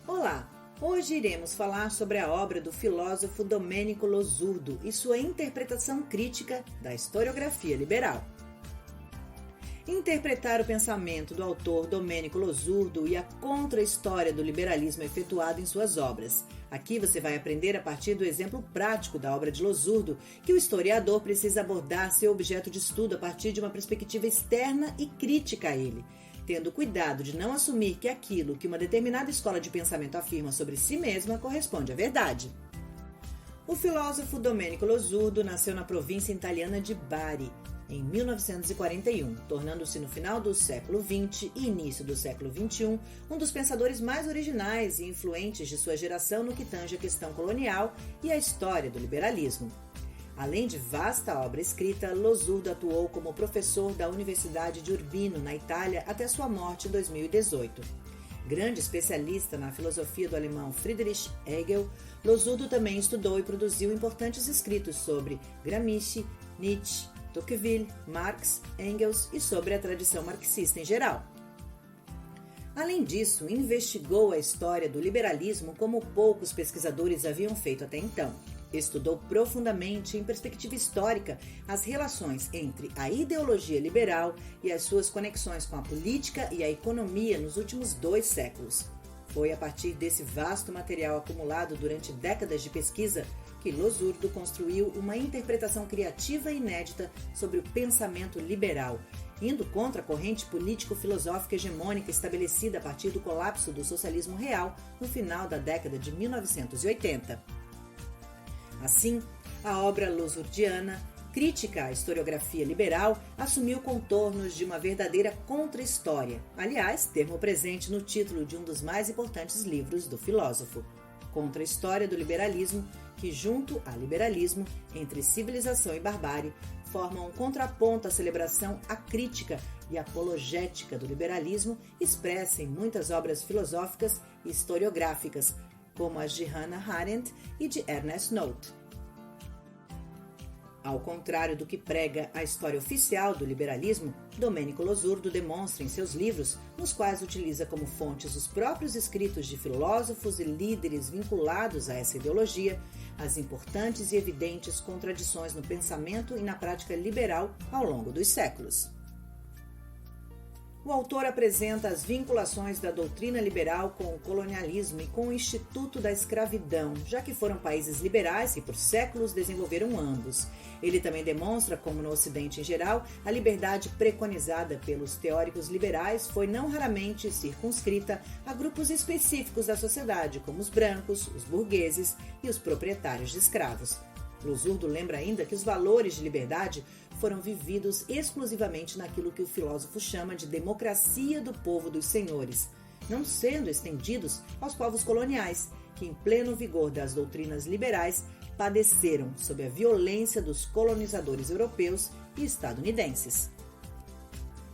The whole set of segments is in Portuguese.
Olá! Hoje iremos falar sobre a obra do filósofo Domenico Losurdo e sua interpretação crítica da historiografia liberal. Interpretar o pensamento do autor Domenico Losurdo e a contra-história do liberalismo efetuado em suas obras. Aqui você vai aprender a partir do exemplo prático da obra de Losurdo que o historiador precisa abordar seu objeto de estudo a partir de uma perspectiva externa e crítica a ele, tendo cuidado de não assumir que aquilo que uma determinada escola de pensamento afirma sobre si mesma corresponde à verdade. O filósofo Domenico Losurdo nasceu na província italiana de Bari, em 1941, tornando-se no final do século XX e início do século XXI um dos pensadores mais originais e influentes de sua geração no que tange a questão colonial e a história do liberalismo. Além de vasta obra escrita, Losurdo atuou como professor da Universidade de Urbino, na Itália, até sua morte em 2018. Grande especialista na filosofia do alemão Friedrich Hegel, Losurdo também estudou e produziu importantes escritos sobre Gramsci, Nietzsche, Tocqueville, Marx, Engels e sobre a tradição marxista em geral. Além disso, investigou a história do liberalismo como poucos pesquisadores haviam feito até então. Estudou profundamente, em perspectiva histórica, as relações entre a ideologia liberal e as suas conexões com a política e a economia nos últimos 2 séculos. Foi a partir desse vasto material acumulado durante décadas de pesquisa que Losurdo construiu uma interpretação criativa e inédita sobre o pensamento liberal, indo contra a corrente político-filosófica hegemônica estabelecida a partir do colapso do socialismo real no final da década de 1980. Assim, a obra losurdiana, crítica à historiografia liberal, assumiu contornos de uma verdadeira contra-história, aliás, termo presente no título de um dos mais importantes livros do filósofo. Contra-história do liberalismo, que junto a liberalismo, entre civilização e barbárie, formam um contraponto à celebração acrítica e apologética do liberalismo, expressa em muitas obras filosóficas e historiográficas, como as de Hannah Arendt e de Ernest Nolte. Ao contrário do que prega a história oficial do liberalismo, Domenico Losurdo demonstra em seus livros, nos quais utiliza como fontes os próprios escritos de filósofos e líderes vinculados a essa ideologia, as importantes e evidentes contradições no pensamento e na prática liberal ao longo dos séculos. O autor apresenta as vinculações da doutrina liberal com o colonialismo e com o Instituto da Escravidão, já que foram países liberais e por séculos desenvolveram ambos. Ele também demonstra como no Ocidente em geral, a liberdade preconizada pelos teóricos liberais foi não raramente circunscrita a grupos específicos da sociedade, como os brancos, os burgueses e os proprietários de escravos. Losurdo lembra ainda que os valores de liberdade foram vividos exclusivamente naquilo que o filósofo chama de democracia do povo dos senhores, não sendo estendidos aos povos coloniais, que em pleno vigor das doutrinas liberais padeceram sob a violência dos colonizadores europeus e estadunidenses.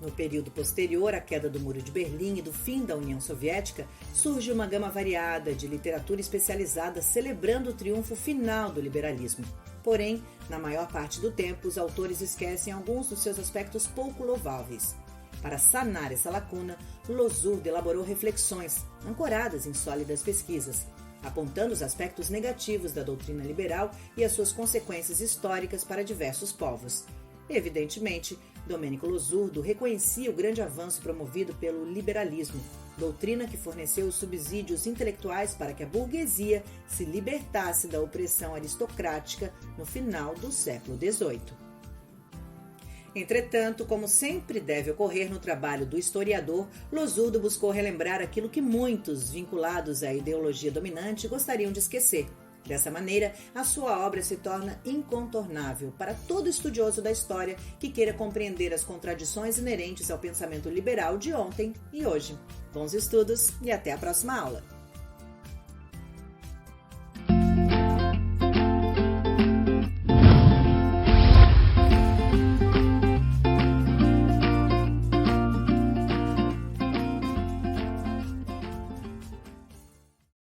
No período posterior à queda do Muro de Berlim e do fim da União Soviética, surge uma gama variada de literatura especializada celebrando o triunfo final do liberalismo. Porém, na maior parte do tempo, os autores esquecem alguns dos seus aspectos pouco louváveis. Para sanar essa lacuna, Losurdo elaborou reflexões, ancoradas em sólidas pesquisas, apontando os aspectos negativos da doutrina liberal e as suas consequências históricas para diversos povos. Evidentemente, Domenico Losurdo reconhecia o grande avanço promovido pelo liberalismo, doutrina que forneceu os subsídios intelectuais para que a burguesia se libertasse da opressão aristocrática no final do século XVIII. Entretanto, como sempre deve ocorrer no trabalho do historiador, Losurdo buscou relembrar aquilo que muitos, vinculados à ideologia dominante, gostariam de esquecer. Dessa maneira, a sua obra se torna incontornável para todo estudioso da história que queira compreender as contradições inerentes ao pensamento liberal de ontem e hoje. Bons estudos e até a próxima aula!